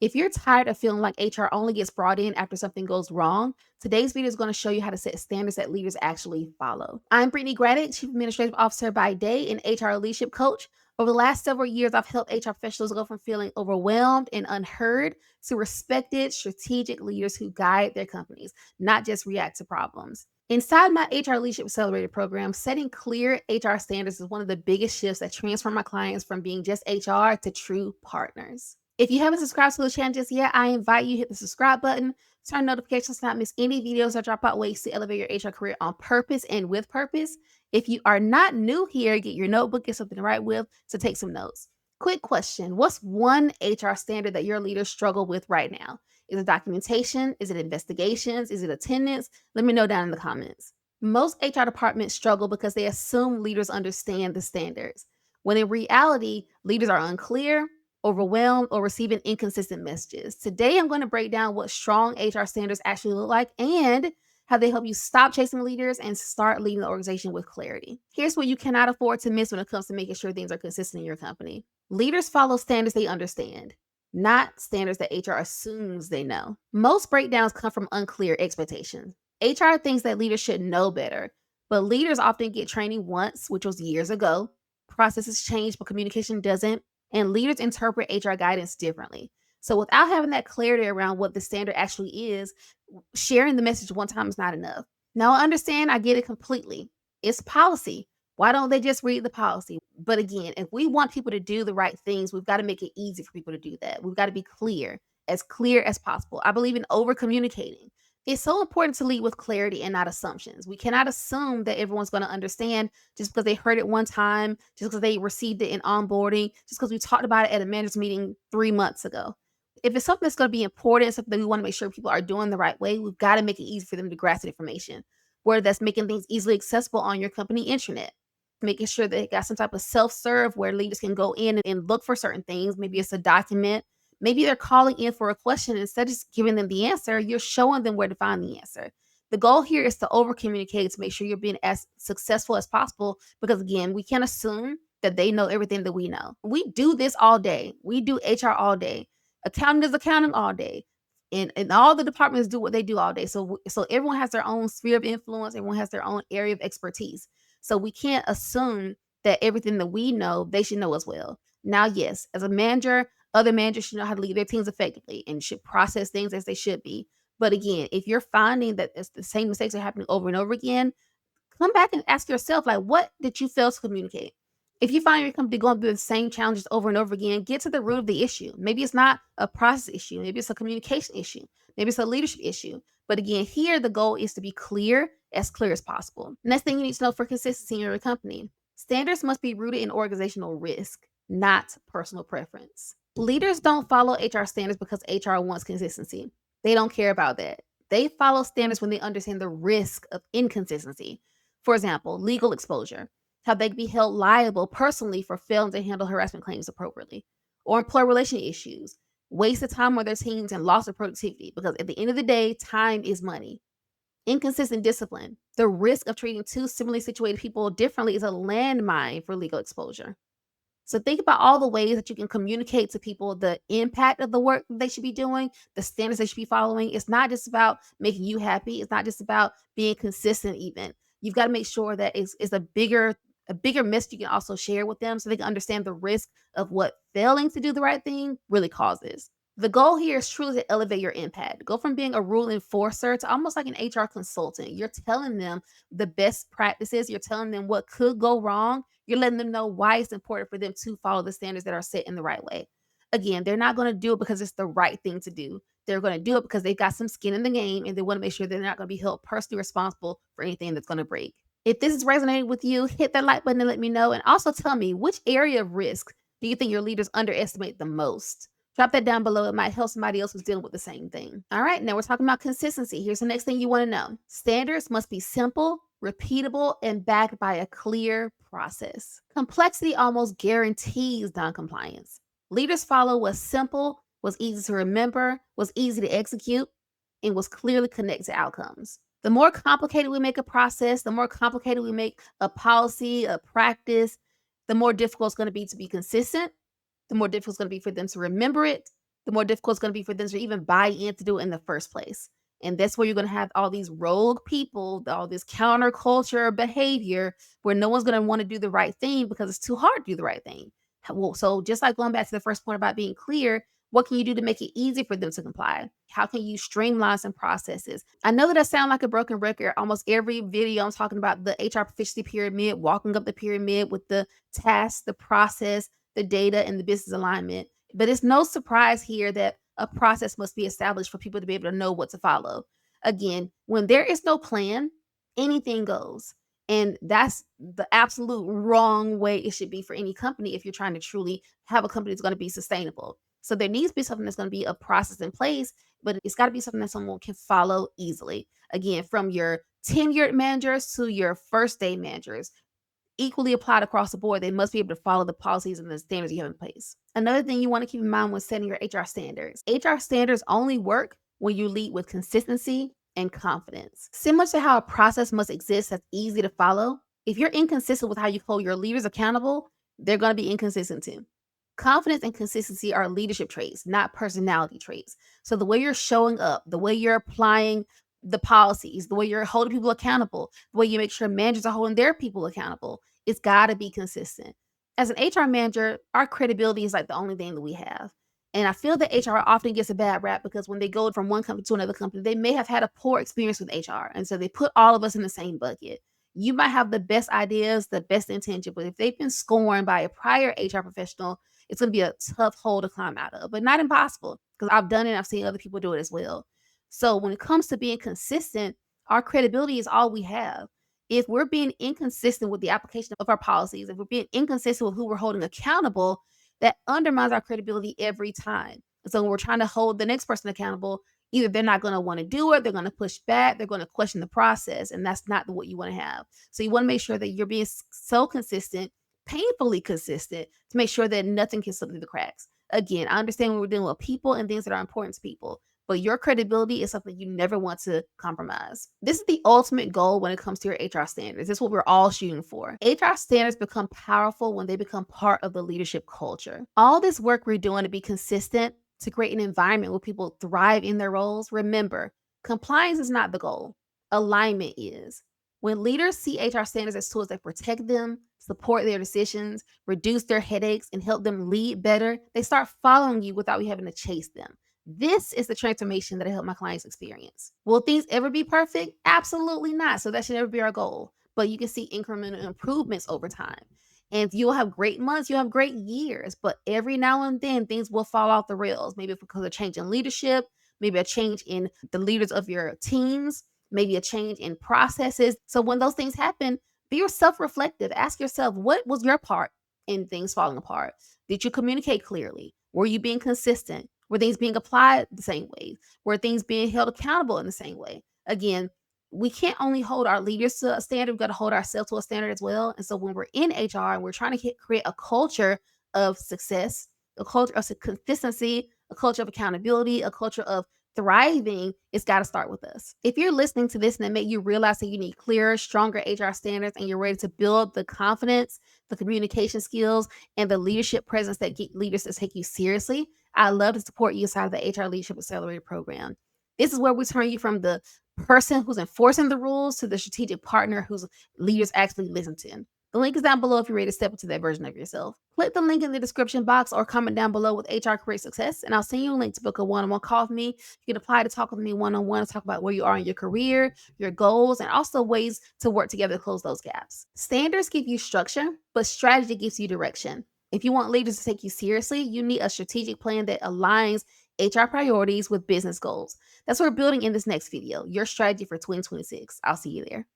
If you're tired of feeling like HR only gets brought in after something goes wrong, today's video is going to show you how to set standards that leaders actually follow. I'm Brittany Graddick, Chief Administrative Officer by day and HR leadership coach. Over the last several years, I've helped HR professionals go from feeling overwhelmed and unheard to respected, strategic leaders who guide their companies, not just react to problems. Inside my HR Leadership Accelerator program, setting clear HR standards is one of the biggest shifts that transform my clients from being just HR to true partners. If you haven't subscribed to the channel just yet, I invite you to hit the subscribe button, turn notifications to not miss any videos that drop out ways to elevate your HR career on purpose and with purpose. If you are not new here, get your notebook, get something to write with, so take some notes. Quick question. What's one HR standard that your leaders struggle with right now? Is it documentation? Is it investigations? Is it attendance? Let me know down in the comments. Most HR departments struggle because they assume leaders understand the standards, when in reality, leaders are unclear, overwhelmed, or receiving inconsistent messages. Today, I'm going to break down what strong HR standards actually look like and how they help you stop chasing leaders and start leading the organization with clarity. Here's what you cannot afford to miss when it comes to making sure things are consistent in your company. Leaders follow standards they understand, not standards that HR assumes they know. Most breakdowns come from unclear expectations. HR thinks that leaders should know better, but leaders often get training once, which was years ago. Processes change, but communication doesn't, and leaders interpret HR guidance differently. So without having that clarity around what the standard actually is, sharing the message one time is not enough. Now, I understand, I get it completely. It's policy. Why don't they just read the policy? But again, if we want people to do the right things, we've got to make it easy for people to do that. We've got to be clear as possible. I believe in over communicating. It's so important to lead with clarity and not assumptions. We cannot assume that everyone's going to understand just because they heard it one time, just because they received it in onboarding, just because we talked about it at a manager's meeting 3 months ago. If it's something that's going to be important, something that we want to make sure people are doing the right way, we've got to make it easy for them to grasp the information. Whether that's making things easily accessible on your company intranet, making sure that they got some type of self-serve where leaders can go in and look for certain things. Maybe it's a document. Maybe they're calling in for a question. Instead of just giving them the answer, you're showing them where to find the answer. The goal here is to over communicate to make sure you're being as successful as possible because, again, we can't assume that they know everything that we know. We do this all day. We do HR all day. Accounting is accounting all day. And all the departments do what they do all day. So everyone has their own sphere of influence. Everyone has their own area of expertise. So we can't assume that everything that we know, they should know as well. Now, yes, as a manager, other managers should know how to lead their teams effectively and should process things as they should be. But again, if you're finding that it's the same mistakes are happening over and over again, come back and ask yourself, like, what did you fail to communicate? If you find your company going through the same challenges over and over again, get to the root of the issue. Maybe it's not a process issue. Maybe it's a communication issue. Maybe it's a leadership issue. But again, here the goal is to be clear as possible. Next thing you need to know for consistency in your company. Standards must be rooted in organizational risk, not personal preference. Leaders don't follow HR standards because HR wants consistency. They don't care about that. They follow standards when they understand the risk of inconsistency. For example, legal exposure, how they can be held liable personally for failing to handle harassment claims appropriately, or employee relation issues, waste of time on their teams, and loss of productivity. Because at the end of the day, time is money. Inconsistent discipline, the risk of treating two similarly situated people differently is a landmine for legal exposure. So think about all the ways that you can communicate to people the impact of the work they should be doing, the standards they should be following. It's not just about making you happy. It's not just about being consistent even. You've got to make sure that it's a bigger message you can also share with them so they can understand the risk of what failing to do the right thing really causes. The goal here is truly to elevate your impact. Go from being a rule enforcer to almost like an HR consultant. You're telling them the best practices, you're telling them what could go wrong, you're letting them know why it's important for them to follow the standards that are set in the right way. Again, they're not going to do it because it's the right thing to do. They're going to do it because they've got some skin in the game and they want to make sure they're not going to be held personally responsible for anything that's going to break. If this is resonating with you, hit that like button and let me know. And also tell me, which area of risk do you think your leaders underestimate the most? Drop that down below. It might help somebody else who's dealing with the same thing. All right, now we're talking about consistency. Here's the next thing you want to know. Standards must be simple, repeatable, and backed by a clear process. Complexity almost guarantees non-compliance. Leaders follow what's simple, what's easy to remember, what's easy to execute, and what's clearly connected to outcomes. The more complicated we make a process, the more complicated we make a policy, a practice, the more difficult it's going to be consistent, the more difficult it's going to be for them to remember it, the more difficult it's going to be for them to even buy in to do it in the first place. And that's where you're going to have all these rogue people, all this counterculture behavior where no one's going to want to do the right thing because it's too hard to do the right thing. Well, so just like going back to the first point about being clear, what can you do to make it easy for them to comply? How can you streamline some processes? I know that I sound like a broken record. Almost every video I'm talking about the HR proficiency pyramid, walking up the pyramid with the task, the process, the data, and the business alignment. But it's no surprise here that a process must be established for people to be able to know what to follow. Again, when there is no plan, anything goes. And that's the absolute wrong way it should be for any company if you're trying to truly have a company that's going to be sustainable. So there needs to be something that's going to be a process in place, but it's got to be something that someone can follow easily. Again, from your tenured managers to your first day managers, equally applied across the board. They must be able to follow the policies and the standards you have in place. Another thing you want to keep in mind when setting your HR standards. HR standards only work when you lead with consistency and confidence. Similar to how a process must exist that's easy to follow, if you're inconsistent with how you hold your leaders accountable, they're going to be inconsistent too. Confidence and consistency are leadership traits, not personality traits. So the way you're showing up, the way you're applying the policies, the way you're holding people accountable, the way you make sure managers are holding their people accountable, it's got to be consistent. As an HR manager, our credibility is like the only thing that we have. And I feel that HR often gets a bad rap because when they go from one company to another company, they may have had a poor experience with HR. And so they put all of us in the same bucket. You might have the best ideas, the best intention, but if they've been scorned by a prior HR professional, it's going to be a tough hole to climb out of, but not impossible because I've done it. I've seen other people do it as well. So when it comes to being consistent, our credibility is all we have. If we're being inconsistent with the application of our policies, if we're being inconsistent with who we're holding accountable, that undermines our credibility every time. So when we're trying to hold the next person accountable, either they're not going to want to do it, they're going to push back, they're going to question the process, and that's not what you want to have. So you want to make sure that you're being so consistent, painfully consistent, to make sure that nothing can slip through the cracks. Again, I understand when we're dealing with people and things that are important to people, but your credibility is something you never want to compromise. This is the ultimate goal when it comes to your HR standards. This is what we're all shooting for. HR standards become powerful when they become part of the leadership culture. All this work we're doing to be consistent, to create an environment where people thrive in their roles, remember, compliance is not the goal. Alignment is. When leaders see HR standards as tools that protect them, support their decisions, reduce their headaches, and help them lead better, they start following you without you having to chase them. This is the transformation that I help my clients experience. Will things ever be perfect? Absolutely not. So that should never be our goal. But you can see incremental improvements over time. And you'll have great months, you'll have great years, but every now and then things will fall off the rails. Maybe because of change in leadership, maybe a change in the leaders of your teams, maybe a change in processes. So when those things happen, be self-reflective. Ask yourself, what was your part in things falling apart? Did you communicate clearly? Were you being consistent? Were things being applied the same way? Were things being held accountable in the same way? Again, we can't only hold our leaders to a standard, we've got to hold ourselves to a standard as well. And so when we're in HR and we're trying to create a culture of success, a culture of consistency, a culture of accountability, a culture of thriving, it's got to start with us. If you're listening to this and it made you realize that you need clearer, stronger HR standards and you're ready to build the confidence, the communication skills, and the leadership presence that get leaders to take you seriously, I love to support you inside of the HR Leadership Accelerator program. This is where we turn you from the person who's enforcing the rules to the strategic partner whose leaders actually listen to. The link is down below if you're ready to step into that version of yourself. Click the link in the description box or comment down below with HR Career Success, and I'll send you a link to book a one-on-one call with me. You can apply to talk with me one-on-one to talk about where you are in your career, your goals, and also ways to work together to close those gaps. Standards give you structure, but strategy gives you direction. If you want leaders to take you seriously, you need a strategic plan that aligns HR priorities with business goals. That's what we're building in this next video, your strategy for 2026. I'll see you there.